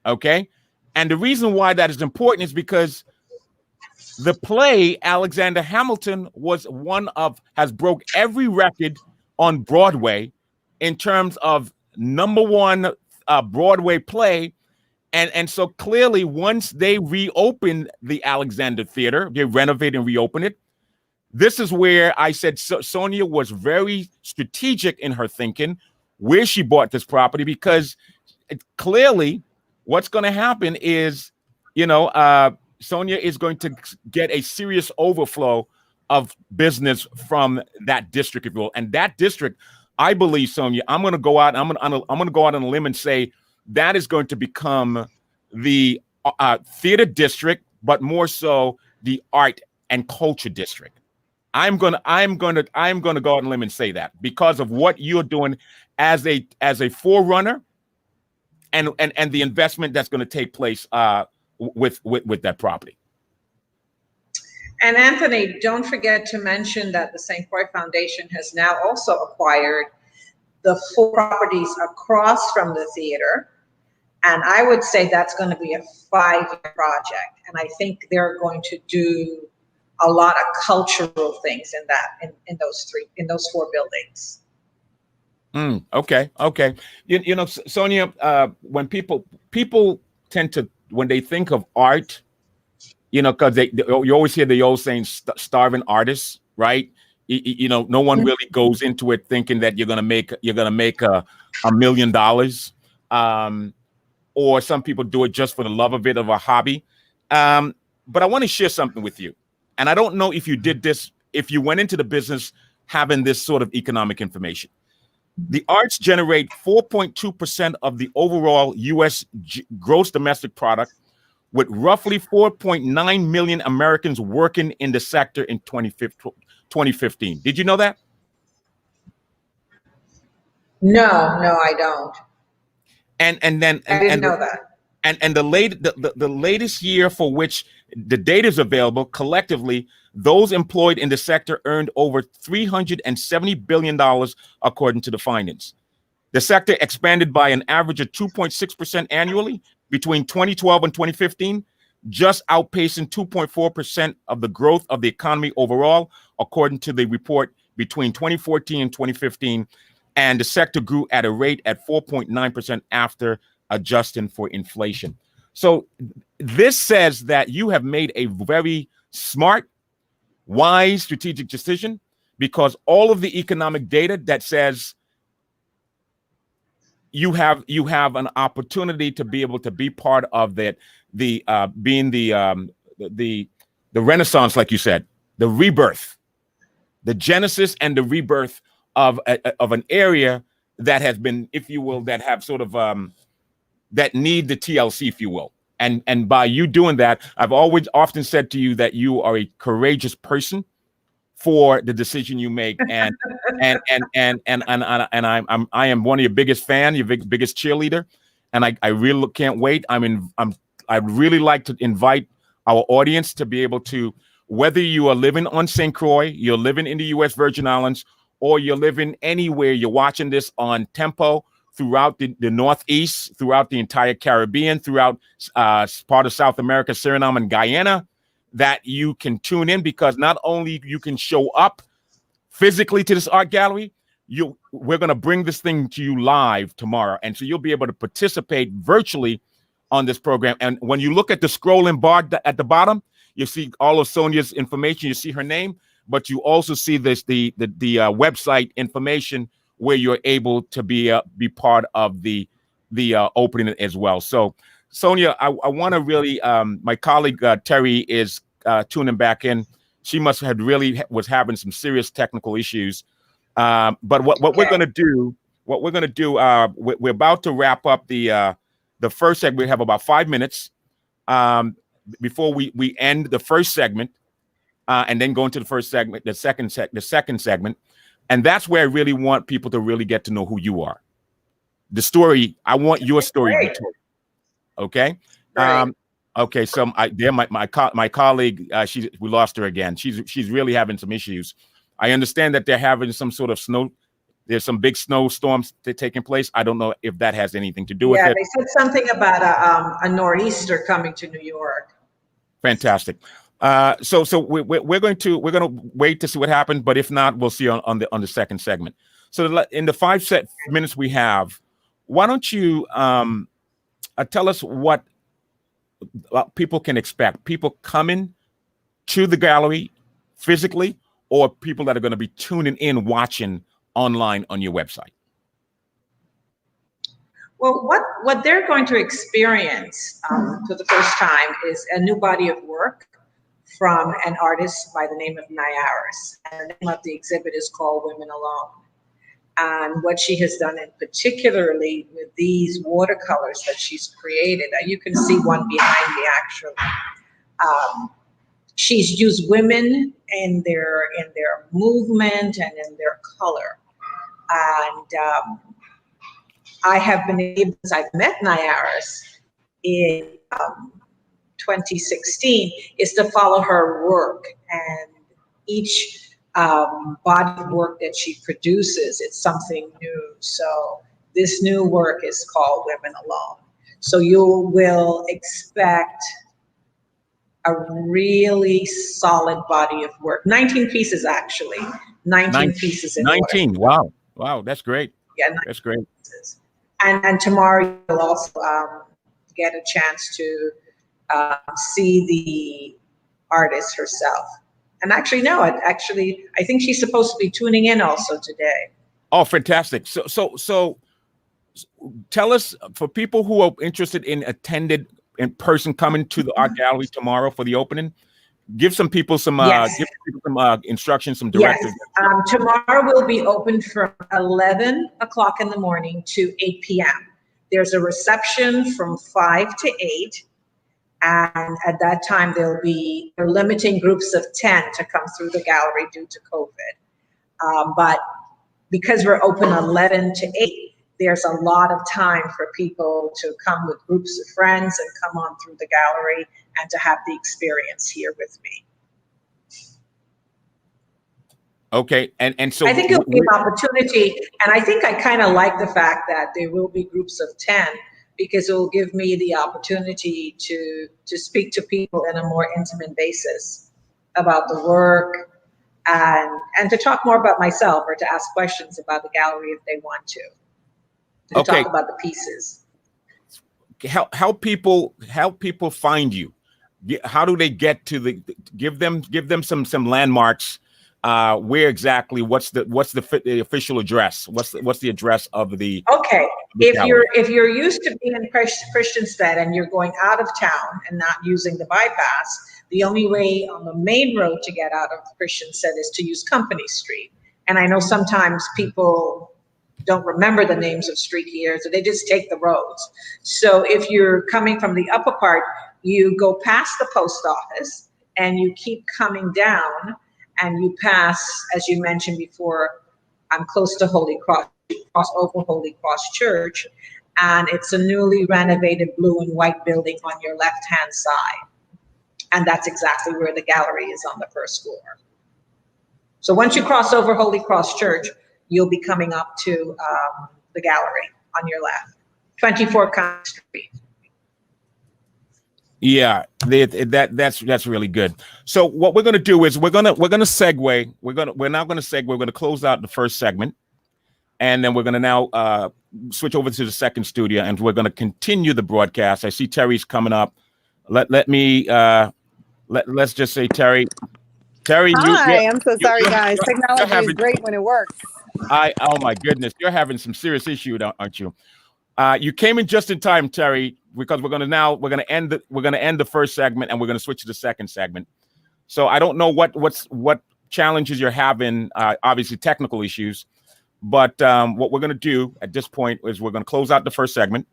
Okay. And the reason why that is important is because the play Alexander Hamilton has broke every record on Broadway in terms of #1 Broadway play. And so clearly, once they reopen the Alexander Theater, they renovate and reopen it. This is where I said Sonia was very strategic in her thinking, where she bought this property, because clearly what's going to happen is, Sonia is going to get a serious overflow of business from that district, if you will. And that district, I believe, Sonia, I'm going to go out. I'm going to go out on a limb and say that is going to become the theater district, but more so the art and culture district. I'm going to go out on a limb and say that because of what you're doing as a forerunner, and the investment that's going to take place with that property. And Anthony, don't forget to mention that the St. Croix Foundation has now also acquired the 4 properties across from the theater. And I would say that's going to be a 5-year project. And I think they're going to do a lot of cultural things in those 4 buildings. Okay. Sonia, when people tend to, when they think of art, because you always hear the old saying, starving artists, right? No one really goes into it thinking that you're gonna make $1 million, or some people do it just for the love of it, of a hobby. But I want to share something with you, and I don't know if you did this, if you went into the business having this sort of economic information. The arts generate 4.2% of the overall U.S. gross domestic product, with roughly 4.9 million Americans working in the sector in 2015. Did you know that? No, I don't. I didn't know that. And the latest year for which the data is available, collectively, those employed in the sector earned over $370 billion, according to the findings. The sector expanded by an average of 2.6% annually between 2012 and 2015, just outpacing 2.4% of the growth of the economy overall, according to the report between 2014 and 2015. And the sector grew at a rate at 4.9% after adjusting for inflation. So this says that you have made a very smart, wise, strategic decision, because all of the economic data that says you have an opportunity to be able to be part of that, being the renaissance, like you said, the rebirth, the genesis and the rebirth of an area that has been, if you will, that have sort of that need the TLC, if you will. And by you doing that, I've always often said to you that you are a courageous person for the decision you make, and I am one of your biggest fan, your biggest cheerleader, and I really can't wait. I'd really like to invite our audience to be able to, whether you are living on St. Croix, you're living in the U.S. Virgin Islands, or you're living anywhere, you're watching this on Tempo throughout the Northeast, throughout the entire Caribbean, throughout part of South America, Suriname and Guyana, that you can tune in, because not only you can show up physically to this art gallery, we're going to bring this thing to you live tomorrow. And so you'll be able to participate virtually on this program. And when you look at the scrolling bar at the bottom, you see all of Sonia's information, you see her name, but you also see the website information where you're able to be part of the opening as well. So Sonia, I want to really, my colleague Terry is tuning back in. She must have was having some serious technical issues. But what we're going to do, we're about to wrap up the first segment. We have about 5 minutes before we end the first segment, and then go into the first segment, the second segment, and that's where I really want people to really get to know who you are. The story, I want your story to be told. Okay. Right. Okay. So my colleague, we lost her again. She's really having some issues. I understand that they're having some sort of snow. There's some big snowstorms taking place. I don't know if that has anything to do with it. Yeah, they said something about a nor'easter coming to New York. Fantastic. So we're going to wait to see what happens, but if not, we'll see on the second segment. So in the 5 minutes we have, why don't you tell us what people can expect? People coming to the gallery physically, or people that are going to be tuning in, watching online on your website? Well, what they're going to experience for the first time is a new body of work from an artist by the name of Nyaris. And the name of the exhibit is called Women Alone. And what she has done, in particularly with these watercolors that she's created, you can see one behind me actually. She's used women in their movement and in their color. And I have been able, as I've met Nyaris in 2016, is to follow her work, and each body of work that she produces, it's something new. So this new work is called Women Alone. So you will expect a really solid body of work. 19 pieces, actually. 19 pieces in 19. order. Wow, that's great. Yeah, that's great. Pieces. And tomorrow you'll also get a chance to see the artist herself. And actually, no, I think she's supposed to be tuning in also today. Oh, fantastic. So tell us, for people who are interested in attended in person, coming to the art gallery tomorrow for the opening, give some people some instructions, some directives. Yes. Tomorrow will be open from 11 o'clock in the morning to 8 p.m. There's a reception from 5 to 8. And at that time, they're limiting groups of 10 to come through the gallery due to COVID. But because we're open 11 to 8, there's a lot of time for people to come with groups of friends and come on through the gallery and to have the experience here with me. Okay, and so I think it'll be an opportunity, and I think I kind of like the fact that there will be groups of 10, because it will give me the opportunity to speak to people in a more intimate basis about the work, and to talk more about myself, or to ask questions about the gallery if they want to talk about the pieces. Help people find you. How do they get to give them some landmarks? Where exactly? What's the official address? What's the address of the? Okay, if you're used to being in Christiansted and you're going out of town and not using the bypass, the only way on the main road to get out of Christiansted is to use Company Street. And I know sometimes people don't remember the names of street here, so they just take the roads. So if you're coming from the upper part, you go past the post office and you keep coming down, and you pass, as you mentioned before, I'm close to Holy Cross, cross over Holy Cross Church, and it's a newly renovated blue and white building on your left-hand side. And that's exactly where the gallery is, on the first floor. So once you cross over Holy Cross Church, you'll be coming up to the gallery on your left, 24 County Street. Yeah, that's really good. So what we're gonna do is we're gonna segue. We're now gonna segue. We're gonna close out the first segment, and then we're gonna now switch over to the second studio, and we're gonna continue the broadcast. I see Terry's coming up. Let's just say Terry. Hi, I'm so sorry, guys. Technology is great when it works. Oh my goodness, you're having some serious issue, aren't you? You came in just in time, Terry, because we're gonna end the first segment, and we're gonna switch to the second segment. So I don't know what challenges you're having. Obviously technical issues, but what we're gonna do at this point is we're gonna close out the first segment,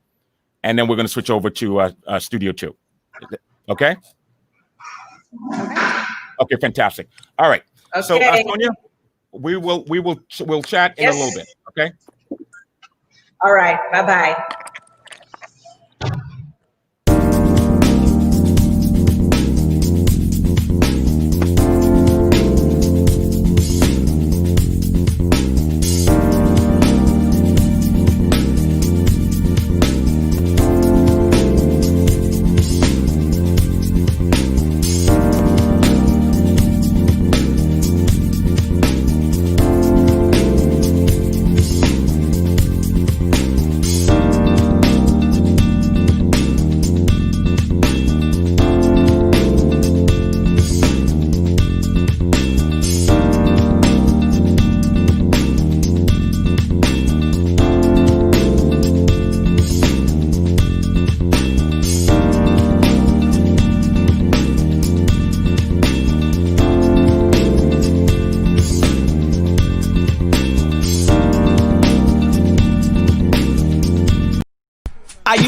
and then we're gonna switch over to Studio 2. Okay. Okay, fantastic. All right. Okay. So Sonia, we'll chat in a little bit. Okay. All right. Bye-bye.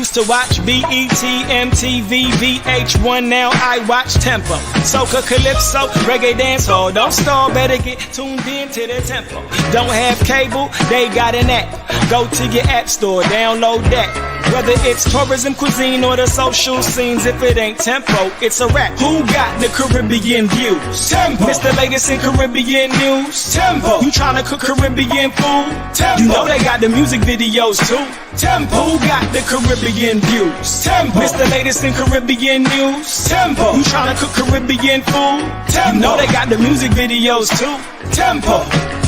Used to watch BET, MTV, VH1, now I watch Tempo. Soca, Calypso, Reggae Dancehall. Don't stall, better get tuned in to the tempo. Don't have cable, they got an app. Go to your app store, download that. Whether it's tourism, cuisine, or the social scenes, if it ain't Tempo, it's a rap. Who got the Caribbean views? Tempo. Mr. Latest in Caribbean news. Tempo. You tryna cook Caribbean food? Tempo. You know they got the music videos too. Tempo. Who got the Caribbean views? Tempo. Mr. Latest in Caribbean news. Tempo. You tryna cook Caribbean food? Tempo. You know they got the music videos too. Tempo.